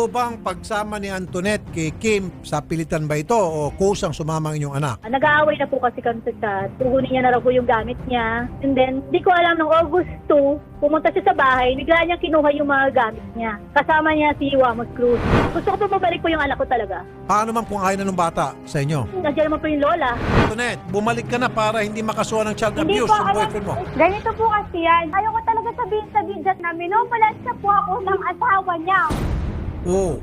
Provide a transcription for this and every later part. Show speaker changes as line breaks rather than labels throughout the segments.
po bang pagsama ni Antoinette kay Kim, sa pilitan ba ito o kusang sumama ang inyong anak?
Nag-aaway na po kasi kami sa chat. Tugunin niya na raw po yung gamit niya. And then, di ko alam, nung August 2, pumunta siya sa bahay, bigla niya kinuha yung mga gamit niya. Kasama niya si Wamos Cruz. Gusto ko po mabalik po yung anak ko talaga.
Paano man kung ayaw na ng bata sa inyo?
Nandiyan naman po yung lola.
Antoinette, bumalik ka na para hindi makasuhan ng child
Hindi
abuse
po,
yung boyfriend mo.
ganito po kasi yan. Ayaw ko talaga sabihin sa bidyat na minomalasta po ako ng asawa niya.
Oo.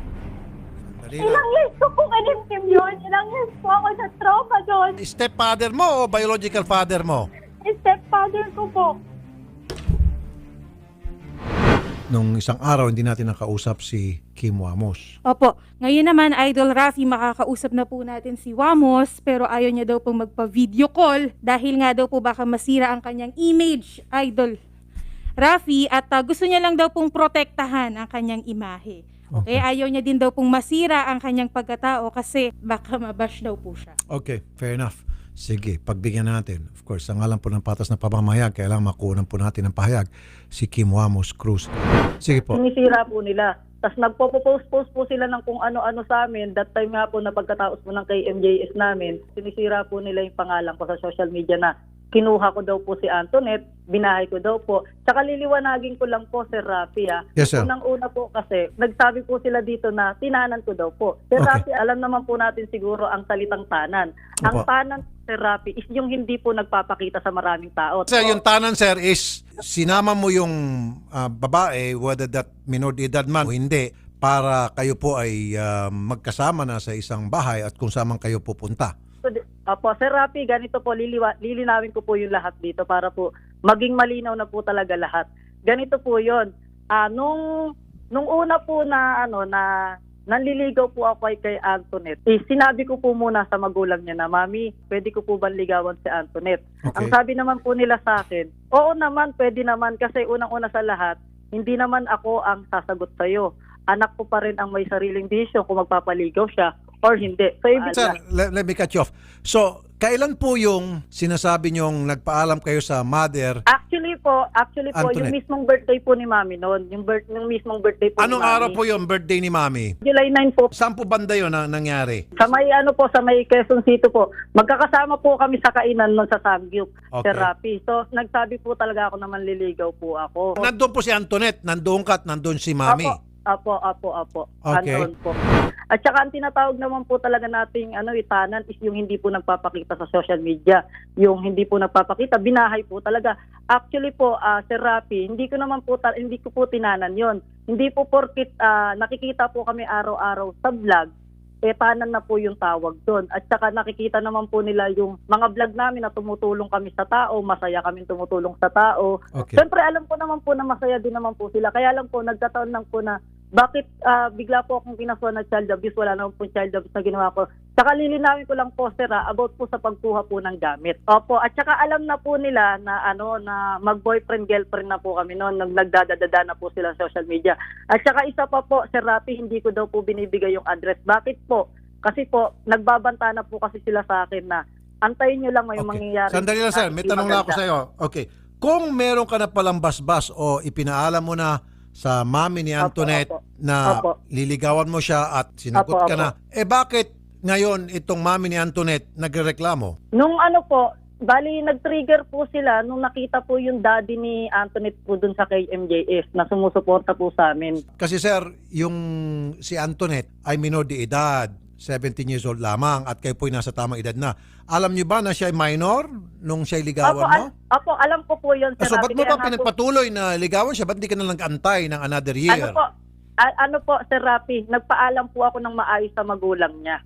Sandali lang.
Ilang years ko po kinimkim yun. Ilang years po ako sa trauma doon.
Stepfather mo o biological father mo?
Stepfather ko po.
Nung isang araw, hindi natin nakausap si Kim Wamos.
Opo. Ngayon naman, Idol Rafi, makakausap na po natin si Wamos, pero ayaw niya daw pong magpa-video call dahil nga daw po baka masira ang kanyang image, Idol Rafi, at gusto niya lang daw pong protektahan ang kanyang imahe. Okay, ayaw niya din daw pong masira ang kanyang pagkatao kasi baka mabash daw po siya.
Okay, fair enough. Sige, pagbigyan natin. Of course, ang alam po ng patas na pamamahayag, kailangan makunan po natin ng pahayag si Kim Wamos Cruz. Sige po.
Sinisira po nila. Tapos nagpo-post po sila ng kung ano-ano sa amin. That time nga po na pagkataos po ng KMJS namin, sinisira po nila yung pangalan ko sa social media na kinuha ko daw po si Antoinette, binahay ko daw po. Tsaka liliwanagin ko lang po, Sir Rafi.
Yes, sir.
Unang-una po kasi, nagsabi po sila dito na tinanan ko daw po. Sir
Okay.
Rafi, alam naman po natin siguro ang salitang tanan. Ang
Opo.
tanan, Sir Rafi, is yung hindi po nagpapakita sa maraming tao.
Sir, yung tanan, sir, is sinama mo yung babae, whether that minor de edad man o hindi, para kayo po ay magkasama na sa isang bahay at kung saan man kayo pupunta.
Opo, Sir Rafi, ganito po, lilinawin ko po yung lahat dito para po maging malinaw na po talaga lahat. Ganito po yon. Nung una po na nanliligaw po ako kay Antoinette, sinabi ko po muna sa magulang niya na, Mami, pwede ko po ba ligawan si Antoinette?
Okay.
Ang sabi naman po nila sa akin, oo naman, pwede naman kasi unang-una sa lahat, hindi naman ako ang sasagot sa'yo. Anak ko pa rin ang may sariling desisyon kung magpapaligaw siya or hindi. So,
Sir, let me cut you off. So, kailan po yung sinasabi niyong nagpaalam kayo sa mother?
Actually po,
Antoinette.
yung mismong birthday po ni Mami noon, yung mismong birthday po
Anong
ni Mami.
araw po yung birthday ni Mami?
July 9 po.
Saan po banda yun na nangyari?
Sa may sa may Quezon City po. Magkakasama po kami sa kainan noon sa Samgyup,
Okay.
Sir Rafi. So, nagsabi po talaga ako na manliligaw po ako.
Nandun po si Antoinette, nandun ka at nandun si Mami.
Apo.
Okay.
Andun po. At saka ang tinatawag naman po talaga nating itanan is yung hindi po nagpapakita sa social media. Yung hindi po nagpapakita, binahay po talaga. Actually po, Sir Rafi, hindi ko po tinanan yon. Hindi po porkit nakikita po kami araw-araw sa vlog, tanan na po yung tawag doon. At saka nakikita naman po nila yung mga vlog namin na tumutulong kami sa tao, masaya kami tumutulong sa tao.
Okay.
Siyempre alam ko naman po na masaya din naman po sila. Kaya lang po, nagkataon lang po na bakit bigla po akong kinasuhan ng child abuse, wala naman po child abuse na ginawa ko. Saka lilinawin ko lang po, Sir, about po sa pagkuha po ng gamit. Opo, at saka alam na po nila na na mag-boyfriend-girlfriend na po kami noon, nagdadadada na po sila sa social media. At saka isa pa po, Sir Rafi, hindi ko daw po binibigay yung address. Bakit po? Kasi po, nagbabanta na po kasi sila sa akin na antayin nyo lang may mangyayari.
Sandali lang, sir. May tanong lang ako sa iyo. Okay. Kung meron ka na palang basbas o ipinaalam mo na sa mami ni Antoinette
Opo.
na
Opo.
liligawan mo siya at sinagot
Opo,
ka
opo.
na, bakit ngayon itong mami ni Antoinette nagreklamo?
Nung bali nag-trigger po sila nung nakita po yung daddy ni Antoinette po dun sa KMJS na sumusuporta po sa amin.
Kasi sir, yung si Antoinette ay minor de edad, 17 years old lamang at kayo po'y nasa tamang edad na. Alam niyo ba na siya ay minor nung siya ligawan mo?
Opo, alam ko po yun.
So ba't mo
Kaya
ba
nga po-
pinagpatuloy na ligawan siya? Ba't di ka na nag-antay ng another year?
Ano po, Sir Rafi, nagpaalam po ako ng maayos sa magulang niya.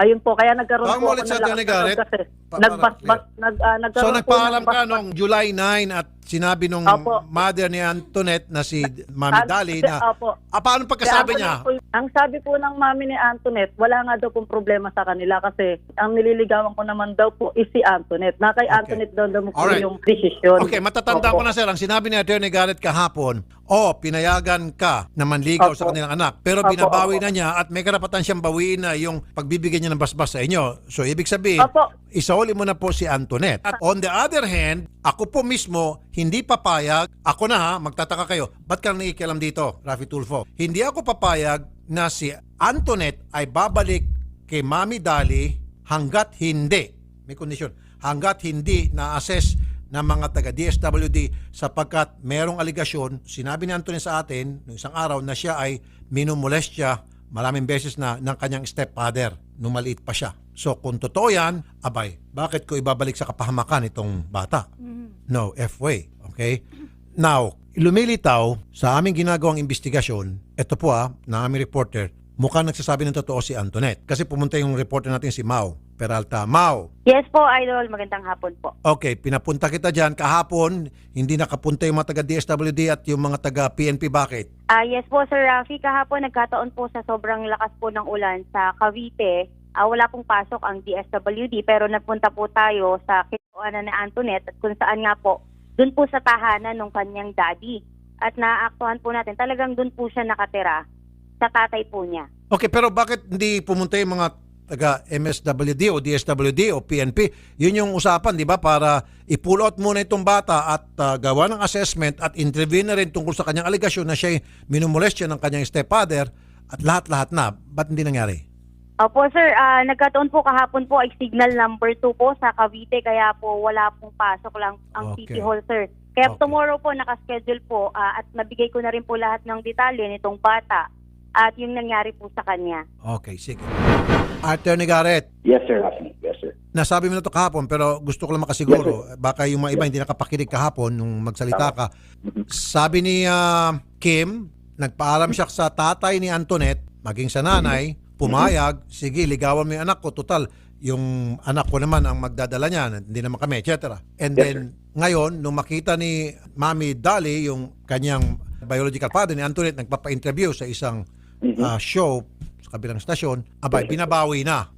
Ayun po, kaya nagkaroon
Tawag mo
po
ulit
ako
sa
ng lakas
Atty.
ng
Garrett.
loob kasi
Para
nagbasbas, nagkaroon
So
po
nagpaalam
ng
ka
basbas.
nung July 9 at sinabi nung
Opo.
mother ni Antoinette na si Mami Dali na
Opo.
paano pagkasabi
Kaya
niya?
ang sabi po ng mami ni Antoinette, wala nga daw pong problema sa kanila kasi ang nililigawan ko naman daw po is si Antoinette. Na kay
Okay.
Antoinette daw po
Alright.
yung desisyon.
Okay, matatanda ko
Opo.
na sir, ang sinabi ni Atty. Garrett kahapon, pinayagan ka na manligaw sa
Opo.
kanilang anak, pero
Opo,
binabawi
opo.
na niya at may karapatan siyang bawiin na yung pagbibigay niya ng basbas sa inyo. So ibig sabihin,
Opo.
isauli mo na po si Antoinette. At on the other hand, ako po mismo, hindi papayag, ako na magtataka kayo, ba't ka nakikialam dito, Rafi Tulfo? Hindi ako papayag na si Antoinette ay babalik kay Mami Dali hanggat hindi, may kondisyon, hanggat hindi na-assess ng mga taga-DSWD sapagkat merong aligasyon, sinabi ni Antoinette sa atin noong isang araw na siya ay minumolestya maraming beses na ng kanyang stepfather nung maliit pa siya. So kung totoo yan, abay, bakit ko ibabalik sa kapahamakan itong bata? No, F-way. Okay? Now, lumilitaw sa aming ginagawang investigasyon, ito po na aming reporter, mukhang nagsasabi ng totoo si Antoinette. Kasi pumunta yung reporter natin si Mau Peralta. Mau,
Yes po, Idol. Magandang hapon po.
okay, pinapunta kita dyan. Kahapon, hindi nakapunta yung mga taga-DSWD at yung mga taga-PNP. Bakit?
Yes po, Sir Rafi. Kahapon nagkataon po sa sobrang lakas po ng ulan sa Cavite. Wala pong pasok ang DSWD pero nagpunta po tayo sa kituanan ni Antoinette at kung saan nga po, dun po sa tahanan ng kanyang daddy. At naaktuhan po natin, talagang dun po siya nakatira sa tatay po niya.
Okay, pero bakit hindi pumunta yung mga taga-MSWD o DSWD o PNP? Yun yung usapan, di ba? Para i-pull out muna itong bata at gawa ng assessment at intervene na rin tungkol sa kanyang aligasyon na siya minumolestya ng kanyang stepfather at lahat-lahat na. Ba't hindi nangyari?
Opo, sir. Nagkataon po kahapon po ay signal number 2 po sa Cavite kaya po wala pong pasok lang ang
Okay.
City Hall, sir. Kaya
Okay.
tomorrow po nakaschedule po at nabigay ko na rin po lahat ng detalye nitong bata at yung nangyari po sa kanya.
Okay, sige. Attorney Garrett,
Yes, sir, Rafi. Yes, sir.
nasabi mo na ito kahapon pero gusto ko lang makasiguro. Baka yung mga iba hindi nakapakinig kahapon nung magsalita ka. Sabi ni Kim, nagpaalam siya sa tatay ni Antoinette, maging sa nanay, pumayag, sige, ligawan mo yung anak ko. Total, yung anak ko naman ang magdadala niya, hindi naman kami, etc. And
Yes,
then, ngayon, nung makita ni Mami Dali, yung kanyang biological father ni Antoinette, nagpapa-interview sa isang show sa kabilang stasyon, abay, binabawi na.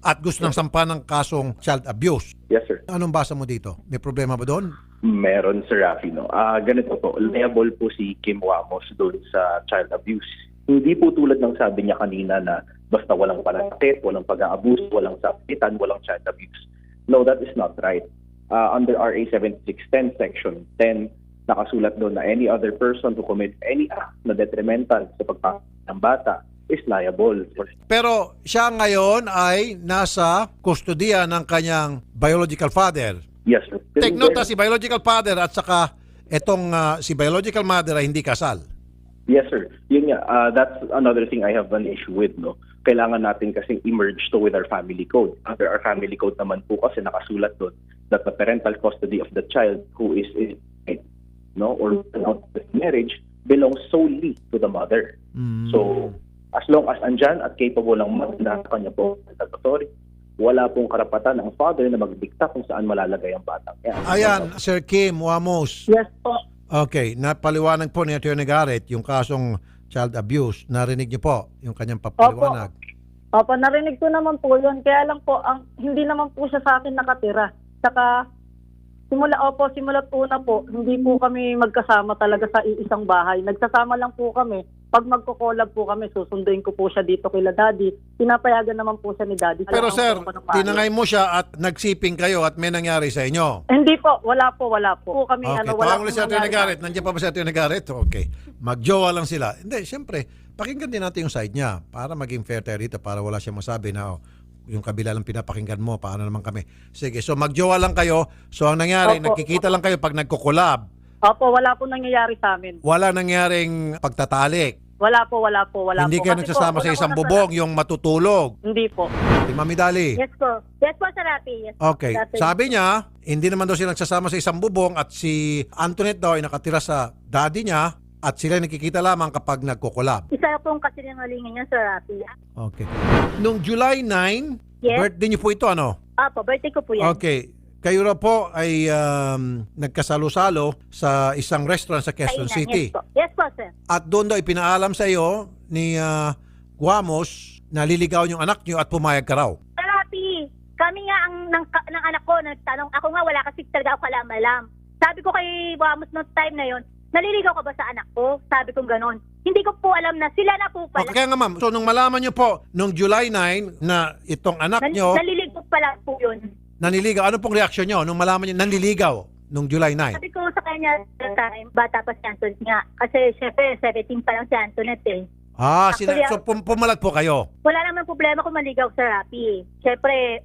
At gusto nang sampa ng kasong child abuse.
Yes, sir.
Anong basa mo dito? May problema ba doon?
Meron, Sir Rafi, no? Ganito po, liable po si Kim Wamos doon sa child abuse. Hindi po tulad ng sabi niya kanina na basta walang pananakit, walang pag-aabuso, walang sakitan, walang child abuse. No, that is not right. Under RA 7610 Section 10, nakasulat doon na any other person who commits any act na detrimental sa pagpapalaki ng bata is liable.
Pero siya ngayon ay nasa kustodiya ng kanyang biological father.
Yes, sir.
Take note si biological father at saka etong si biological mother ay hindi kasal.
Yes, sir. Yun nga, that's another thing I have an issue with, no? Kailangan natin kasing emerge to with our family code. Under our family code naman po kasi nakasulat doon that the parental custody of the child who is no, or out of marriage belongs solely to the mother. So, as long as andyan at capable ng mother na kanya po authority, wala pong karapatan ang father na magdikta kung saan malalagay ang batang yan.
Ayan, Sir Kim Wamos.
Yes po.
Okay, napaliwanag po ni Atty. Garrett yung kasong child abuse. Narinig niyo po yung kanyang papaliwanag.
Opo, narinig ko naman po yun. Kaya lang po, hindi naman po siya sa akin nakatira. Saka, simula't una po, hindi po kami magkasama talaga sa isang bahay. Nagsasama lang po kami. Pag magko-collab po kami, susunduin ko po siya dito kila daddy. Pinapayagan naman po siya ni daddy.
Pero
Alam
sir,
ko kung paano.
tinangay mo siya at nagsiping kayo at may nangyari sa inyo.
Hindi po, wala po. Po kami,
Okay,
wala
tawag ulit
pong
si Atty.
nangyari.
Garrett. Nandiyan pa ba si Atty. Garrett? Okay. Magjowa lang sila. Hindi, siyempre, pakinggan din natin yung side niya para maging fair tayo dito, para wala siyang masabi na yung kabila lang pinapakinggan mo, paano naman kami. Sige, so magjowa lang kayo. So ang nangyari,
Opo.
nagkikita lang kayo pag nagkukulab.
Opo, wala po nangyayari sa amin.
Wala nangyaring pagtatalik.
Wala po.
Hindi kayo
Kasi
nagsasama
po,
sa isang
una-una
bubong, yung matutulog.
Hindi po.
Si Mami Dali.
Yes po. Yes po, Sir Rafi. Yes po.
Okay.
Dati-
Sabi niya, hindi naman daw sila nagsasama sa isang bubong at si Antoinette daw ay nakatira sa daddy niya at sila nakikita lamang kapag nagkukulab.
Isa pong kasinungalingan niya, Sir Rafi.
Okay. Nung July 9,
Yes.
birthday niyo po ito, ano?
Apo, birthday ko po yan.
Okay. Kayo raw po ay nagkasalo-salo sa isang restaurant sa Quezon
Kainan.
City.
Yes po. Yes po, sir.
At doon daw ipinaalam sa iyo ni Guamos na liligaw yung anak niyo at pumayag ka raw.
Sir Rafi, kami nga ng anak ko, nagtanong, ako nga wala kasi talaga ako alam. Sabi ko kay Wamos noong time na yon, naliligaw ka ba sa anak ko? Sabi ko ganon. Hindi ko po alam na sila na po pala.
Okay nga ma'am. So nung malaman niyo po nung July 9 na itong anak niyo
Naliligaw pala po yun.
nanliligaw, ano pong reaksyon niyo nung malaman niyo nanliligaw nung July 9?
Sabi ko sa kanya that time, bata pa si Antoinette nga. Kasi syempre, 17 pa lang si Antoinette eh. Actually,
So pumalag po kayo.
Wala naman problema kung maligaw sa Rappi. Siyempre,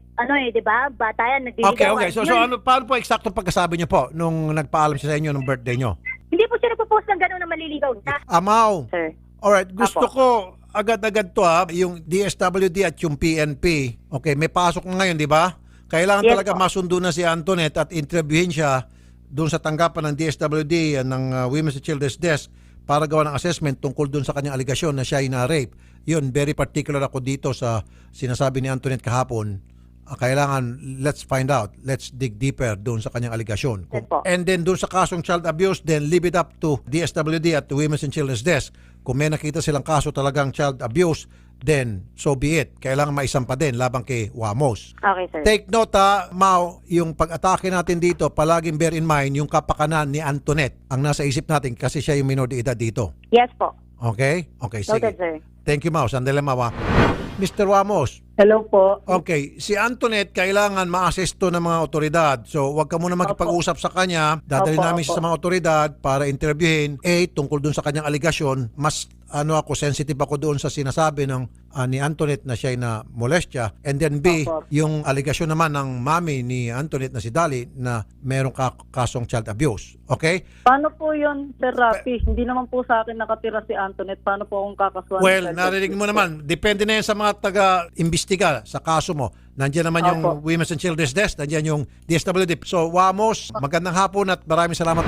di ba? Bata yan, nagliligawan.
Okay. So paano po eksakto pagkasabi niyo po nung nagpaalam siya sa inyo ng birthday niyo?
Hindi po siya nagpo-post ng gano'n na maliligaw na.
Amaw.
Sir.
Alright, gusto
Apo.
ko agad-agad to yung DSWD at yung PNP. Okay, may pasok na ngayon, di ba? Kailangan
Yes,
talaga
po.
masundo na si Antoinette at interviewin siya doon sa tanggapan ng DSWD ng Women's and Children's Desk para gawa ng assessment tungkol doon sa kanyang aligasyon na siya ay na-rape. Yun, very particular ako dito sa sinasabi ni Antoinette kahapon. Kailangan, let's find out. Let's dig deeper doon sa kanyang aligasyon.
Yes po.
And then doon sa kasong child abuse, then leave it up to DSWD at the Women's and Children's Desk. Kung may nakita silang kaso talagang child abuse, then so be it. Kailangan maisampa din labang kay Wamos.
Okay, sir.
Take note Mau, yung pag-atake natin dito, palaging bear in mind yung kapakanan ni Antoinette ang nasa isip natin kasi siya yung minor de edad dito.
Yes po.
Okay? Okay, sige.
Noted, sir.
Thank you, Mau. Sandali, Mau. Mr. Wamos,
Hello po.
okay, si Antoinette kailangan ma-assess to ng mga otoridad. So, wag ka muna makipag-usap sa kanya. Dadalhin
Opo,
namin siya sa mga otoridad para interviewin. Tungkol dun sa kanyang aligasyon, mas sensitive ako doon sa sinasabi ng ni Antoinette na siya ay na molestya. And then B,
Opo.
yung aligasyon naman ng mami ni Antoinette na si Dali na merong kasong child abuse. Okay?
Paano po yun, Sir Rafi? Hindi naman po sa akin nakatira si Antoinette. Paano po akong kakasuhan?
Well, narinig mo naman. Depende na yan sa mga taga-imbestiga sa kaso mo. Nandiyan naman yung
Opo.
Women's and Children's Desk, nandiyan yung DSWD. So, Wamos, magandang hapon at maraming salamat.